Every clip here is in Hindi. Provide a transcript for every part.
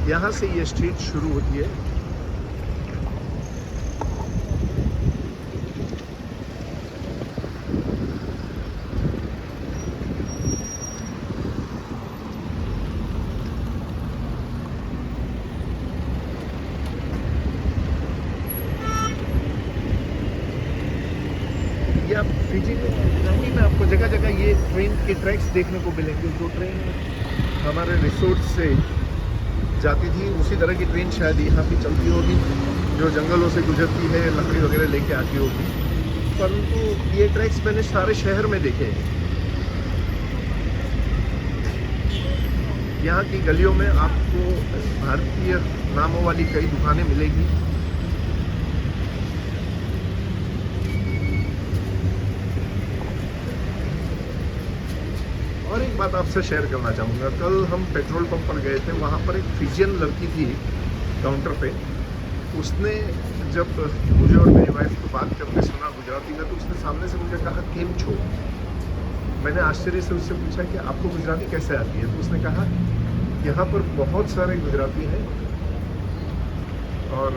यहाँ से ये स्ट्रीट शुरू होती है। ये आप फिजी में आपको जगह जगह ये ट्रेन के ट्रैक्स देखने को मिलेंगे। जो ट्रेन हमारे रिसोर्ट से जाती थी उसी तरह की ट्रेन शायद यहाँ भी चलती होगी, जो जंगलों से गुजरती है, लकड़ी वगैरह लेके आती होगी। परंतु ये ट्रैक्स मैंने सारे शहर में देखे हैं। यहाँ की गलियों में आपको भारतीय नामों वाली कई दुकानें मिलेगी। और एक बात आपसे शेयर करना चाहूँगा, कल हम पेट्रोल पंप पर गए थे, वहाँ पर एक फिजियन लड़की थी काउंटर पे। उसने जब मुझे और मेरी वाइफ को बात करते सुना गुजराती में, तो उसने सामने से मुझे कहा केम छो। मैंने आश्चर्य से उससे पूछा कि आपको गुजराती कैसे आती है, तो उसने कहा यहाँ पर बहुत सारे गुजराती हैं और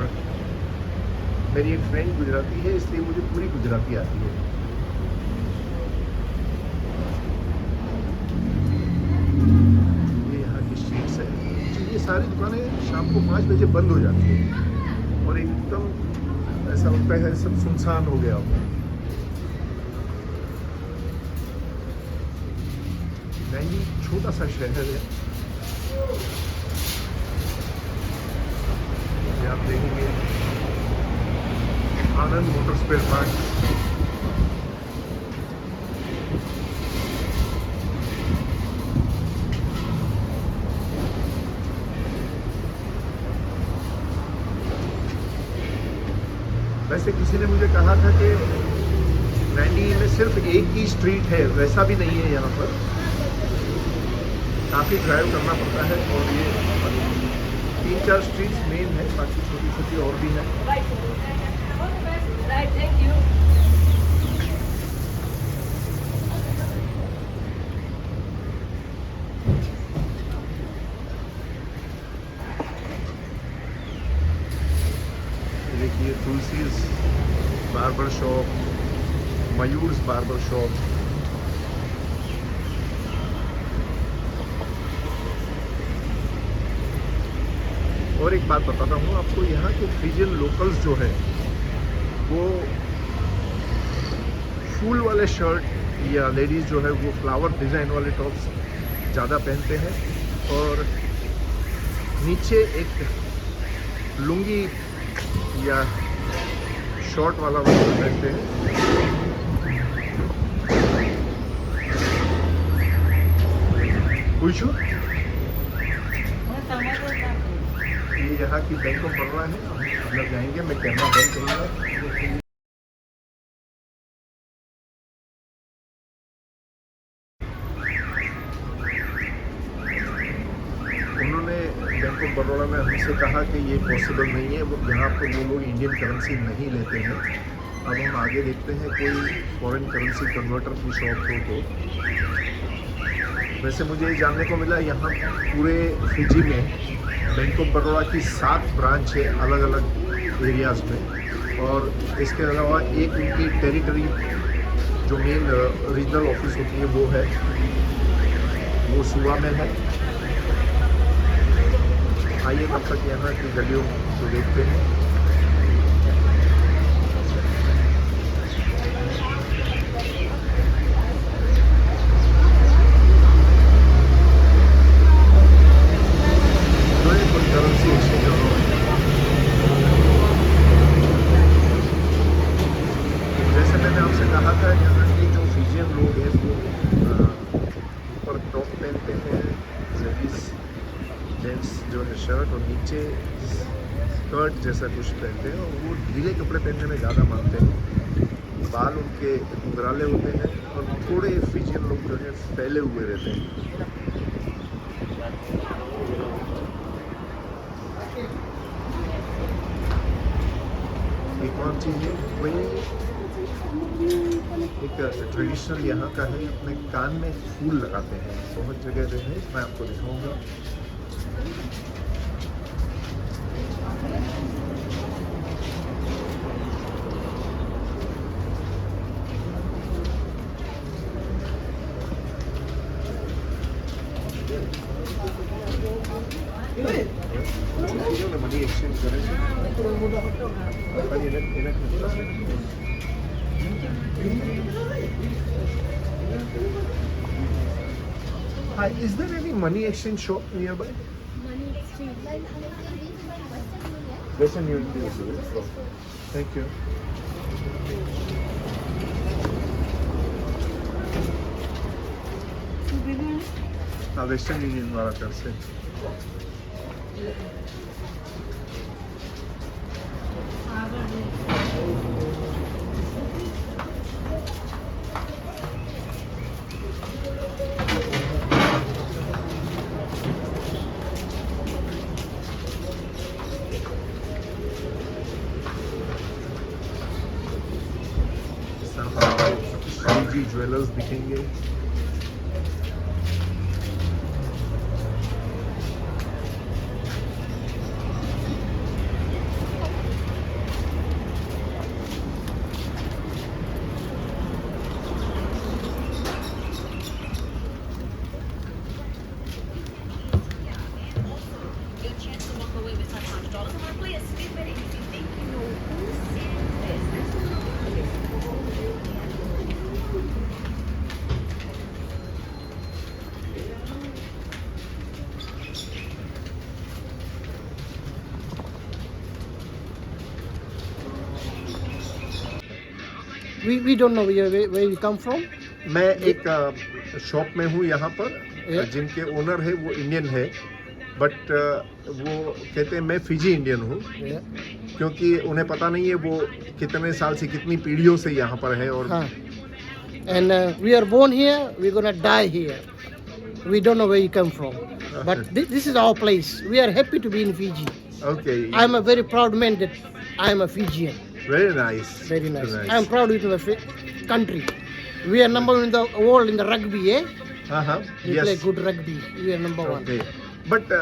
मेरी एक फ्रेंड गुजराती है, इसलिए मुझे पूरी गुजराती आती है। ये सारी दुकानें शाम को 5 बजे बंद हो जाती है और एकदम ऐसा लगता है सब सुनसान हो गया होगा। नैनी छोटा सा शहर है। आप देखेंगे आनंद मोटर स्पेयर पार्ट। वैसे किसी ने मुझे कहा था कि नैनी में सिर्फ एक ही स्ट्रीट है, वैसा भी नहीं है। यहाँ पर काफ़ी ड्राइव करना पड़ता है और ये 3-4 स्ट्रीट्स मेन है, बाकी छोटी छोटी और भी हैं। देखिए Tulsi's barber shop, मयूर्स barber shop. और एक बात बताता हूँ आपको, यहाँ के फिजियन लोकल्स जो है वो फूल वाले शर्ट या लेडीज़ जो है वो फ्लावर डिज़ाइन वाले टॉप्स ज़्यादा पहनते हैं और नीचे एक लुंगी या शॉर्ट वाला वस्त्र पहनते हैं। पूछो ये यहाँ की बैंक ऑफ बड़ौदा है। अंदर जाएंगे, मैं कैमरा बंद करूँगा। उन्होंने बैंक ऑफ बड़ौदा में हमसे कहा कि ये पॉसिबल नहीं है, वो यहाँ पर वो लोग इंडियन करेंसी नहीं लेते हैं। अब हम आगे देखते हैं कोई फॉरेन करेंसी कन्वर्टर की शॉप हो तो। वैसे मुझे ये जानने को मिला यहाँ पूरे फिजी में बैंक ऑफ बड़ौदा की 7 ब्रांच है अलग अलग एरियाज़ में, और इसके अलावा एक उनकी टेरिटरी जो मेन रीजनल ऑफिस होती है वो है, वो सुबह में है। आइए तब तक यहाँ की गलियों को देखते हैं। जैसे मैंने आपसे कहा था, यहाँ के जो फिजियन लोग हैं वो ऊपर टॉप पहनते हैं, जेंट्स जो है शर्ट, और नीचे स्कर्ट जैसा कुछ पहनते हैं, और वो ढीले कपड़े पहनने में ज़्यादा मानते हैं। बाल उनके घुंघराले होते हैं और थोड़े फिजियन लोग जो है फैले हुए रहते हैं। एक और चीज़ है वही एक ट्रेडिशनल यहाँ का है, अपने कान में फूल लगाते हैं। बहुत जगह जो है मैं आपको दिखाऊंगा। મની એક્સચેન્જ કરે છે Hi, is there any money exchange shop nearby? Money exchange. Western Union. Thank you. हाँ वेस्टर्न यूनियन वाला कर से श्रीजी ज्वेलर्स दिखेंगे We don't know where you come from. मैं एक शॉप में हूँ यहाँ पर Yeah. जिनके ओनर है वो इंडियन है बट वो कहते हैं मैं फिजी इंडियन हूँ Yeah. क्योंकि उन्हें पता नहीं है वो कितने साल से कितनी पीढ़ियों से यहाँ पर है और Huh. And we are born here. We're gonna die here. We don't know where you come from, but this is our place. We are happy to be in Fiji. Okay I'm a very proud man that I am a Fijian. Very nice Very nice. I'm proud with my country. We are number one in the world in the rugby. Eh? हाँ हाँ We play yes good rugby. We are number one. Okay but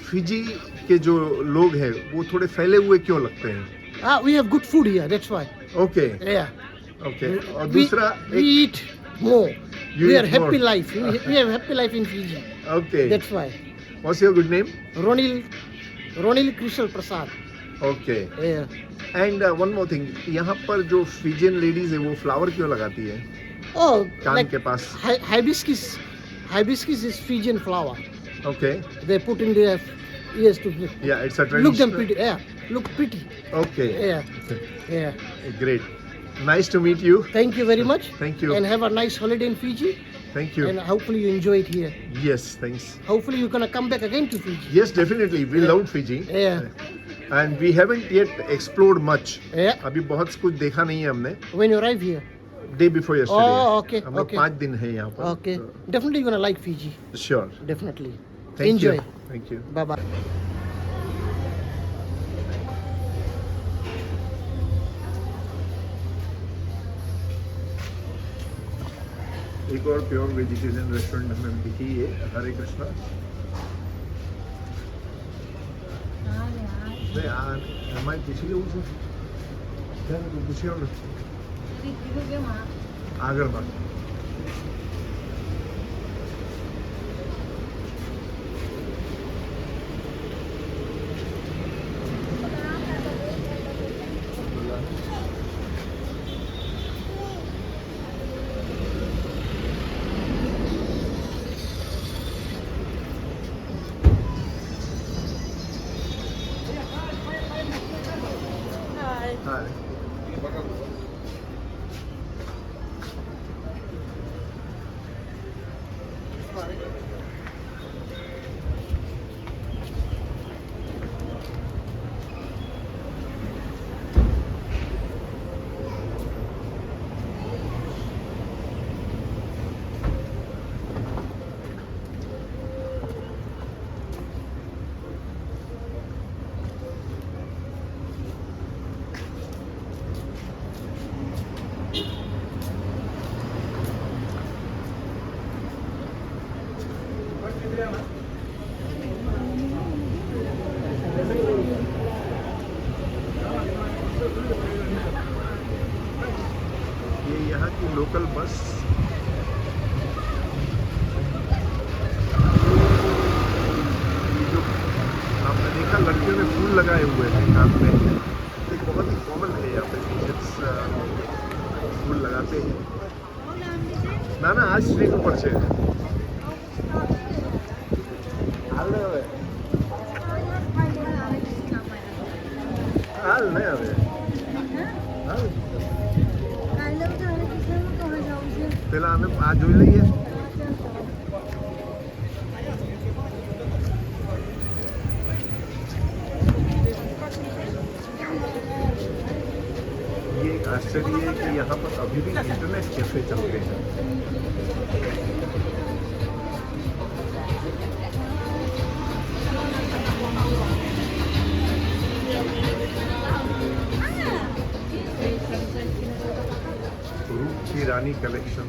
Fiji के जो लोग हैं वो थोड़े फैले हुए क्यों लगते हैं We have good food here. That's why. Okay Yeah. Okay और We, दूसरा we eat more. You We are eat happy more. life. We have happy life in Fiji. Okay That's why. What's your good name Ronil Krishal Prasad. Okay Yeah. And one more thing यहाँ पर जो फिजियन लेडीज है वो फ्लावर क्यों लगाती है Oh, कान like के पास hibiscus. Hibiscus is Fijian flower. Okay They put in their ears to या it's a look them traditional pretty. Yeah, look pretty. Okay Yeah, yeah. Great nice to meet you Thank you very much. Thank you. And have a nice holiday in Fiji. Thank you And hopefully you enjoy it here. Yes thanks Hopefully you're gonna come back again to Fiji. Yes, definitely. We love Fiji. Yeah. And we haven't yet explored much. Yeah. अभी बहुत कुछ देखा नहीं है हमने. When you arrive here. Day before yesterday. Oh, okay, हम लोग okay. 5 दिन है यहाँ पर. Okay. Definitely you're gonna like Fiji. Sure. Definitely. Thank Enjoy. you. Thank you. Bye bye. एक और प्योर वेजिटेरियन रेस्टोरेंट हमें दिखी है हरे कृष्णा. हमारे पूछी लो उसे. क्या तो पूछियो ना. आगर बात. हाँ. Local bus. ये जो आपने देखा लड़कियों ने फूल लगाए हुए हैं कान में, एक बहुत ही कॉमन है यहाँ पे, टीचर्स फूल लगाते हैं ना। ना आज ट्रेन ऊपर से हाल नहीं હવે હાલ પેલા અમે આ જોઈ લઈએ। ये एक आश्चर्य है कि यहाँ पर अभी भी इंटरनेट कैफे चलते हैं। रूप की रानी कलेक्शन।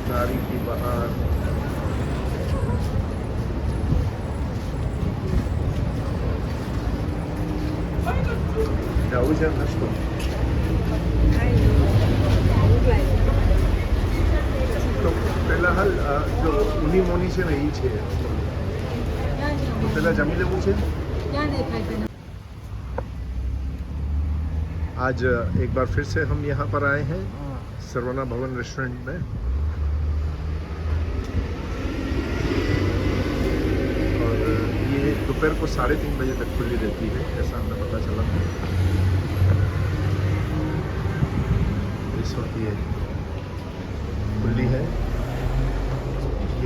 नारी की बहार। जाऊ છે નાસ્તો। તો પહેલા હાલ જો ઉની મોની છે ને એ છે, તો પહેલા જમી લેવું છે। आज एक बार फिर से हम यहाँ पर आए हैं सरवना भवन रेस्टोरेंट में। और ये दोपहर को 3:30 बजे तक खुली रहती है, ऐसा हमें पता चला। इस वक्त ये खुली है।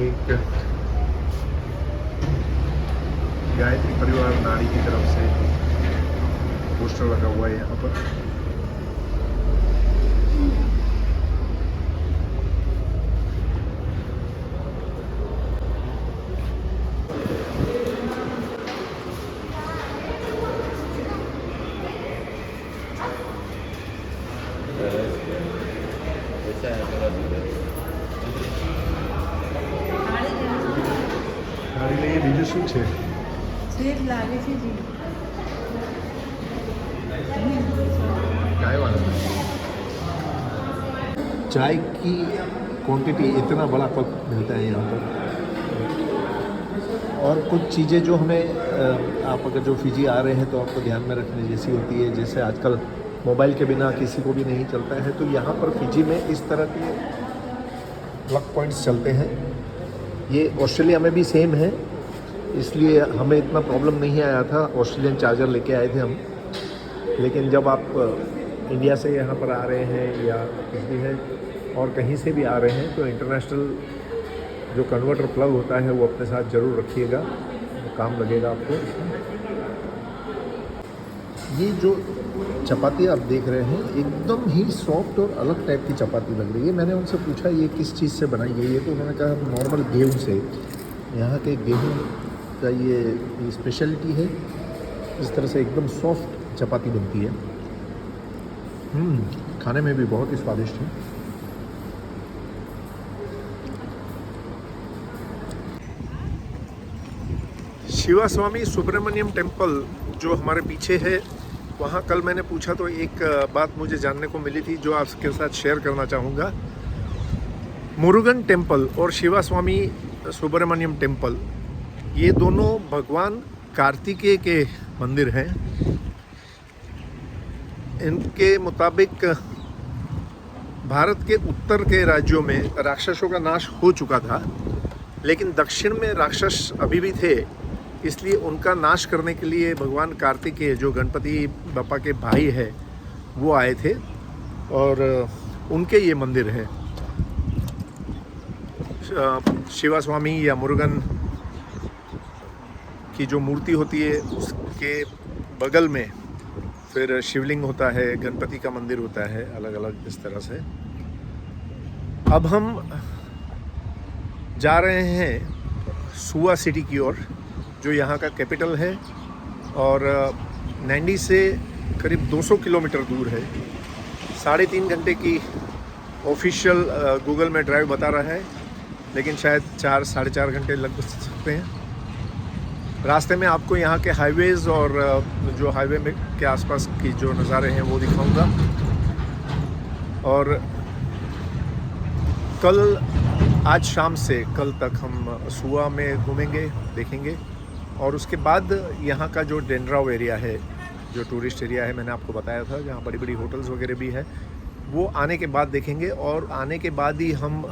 एक गायत्री परिवार नारी की तरफ से पोस्टर लगा हुआ है यहाँ पर। નારી લઈએ બીજું શું છે? લાગે છે જી चाय वाला चाय की क्वांटिटी इतना बड़ा कप मिलता है यहाँ पर। और कुछ चीज़ें जो हमें आप अगर जो फिजी आ रहे हैं तो आपको ध्यान में रखने जैसी होती है, जैसे आजकल मोबाइल के बिना किसी को भी नहीं चलता है, तो यहाँ पर फिजी में इस तरह के प्लग पॉइंट्स चलते हैं। ये ऑस्ट्रेलिया में भी सेम है, इसलिए हमें इतना प्रॉब्लम नहीं आया था। ऑस्ट्रेलियन चार्जर लेके आए थे हम, लेकिन जब आप इंडिया से यहाँ पर आ रहे हैं या कुछ भी है और कहीं से भी आ रहे हैं तो इंटरनेशनल जो कन्वर्टर प्लग होता है वो अपने साथ ज़रूर रखिएगा, काम लगेगा आपको। ये जो चपाती आप देख रहे हैं एकदम ही सॉफ्ट और अलग टाइप की चपाती लग रही है। मैंने उनसे पूछा ये किस चीज़ से बनाई गई है, तो उन्होंने कहा नॉर्मल गेहूँ से। यहाँ के गेहूँ का ये स्पेशलिटी है, इस तरह से एकदम सॉफ्ट चपाती बनती है। खाने में भी बहुत ही स्वादिष्ट है। शिवास्वामी सुब्रमण्यम टेम्पल जो हमारे पीछे है, वहाँ कल मैंने पूछा तो एक बात मुझे जानने को मिली थी जो आपके साथ शेयर करना चाहूँगा। मुरुगन टेम्पल और शिवास्वामी सुब्रमण्यम टेम्पल ये दोनों भगवान कार्तिकेय के मंदिर हैं। इनके मुताबिक भारत के उत्तर के राज्यों में राक्षसों का नाश हो चुका था, लेकिन दक्षिण में राक्षस अभी भी थे, इसलिए उनका नाश करने के लिए भगवान कार्तिकेय जो गणपति बप्पा के भाई है वो आए थे और उनके ये मंदिर है। शिवास्वामी या मुरुगन की जो मूर्ति होती है उसके बगल में फिर शिवलिंग होता है, गणपति का मंदिर होता है, अलग अलग इस तरह से। अब हम जा रहे हैं सुआ सिटी की ओर, जो यहाँ का कैपिटल है और नैंडी से करीब 200 किलोमीटर दूर है। 3.5 घंटे की ऑफिशियल गूगल में ड्राइव बता रहा है, लेकिन शायद 4-4.5 घंटे लग सकते हैं। रास्ते में आपको यहाँ के हाईवेज़ और जो हाईवे में के आसपास की जो नज़ारे हैं वो दिखाऊंगा। और आज शाम से कल तक हम सुआ में घूमेंगे, देखेंगे। और उसके बाद यहाँ का जो डेंड्राओ एरिया है, जो टूरिस्ट एरिया है, मैंने आपको बताया था, जहाँ बड़ी बड़ी होटल्स वगैरह भी है, वो आने के बाद देखेंगे। और आने के बाद ही हम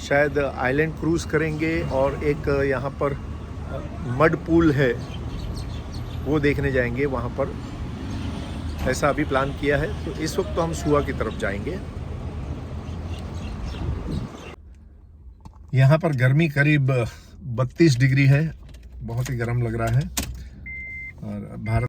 शायद आइलैंड क्रूज़ करेंगे और एक यहाँ पर मड पूल है वो देखने जाएंगे वहाँ पर, ऐसा अभी प्लान किया है। तो इस वक्त तो हम सुआ की तरफ जाएंगे। यहाँ पर गर्मी करीब 32 डिग्री है, बहुत ही गर्म लग रहा है। और भारत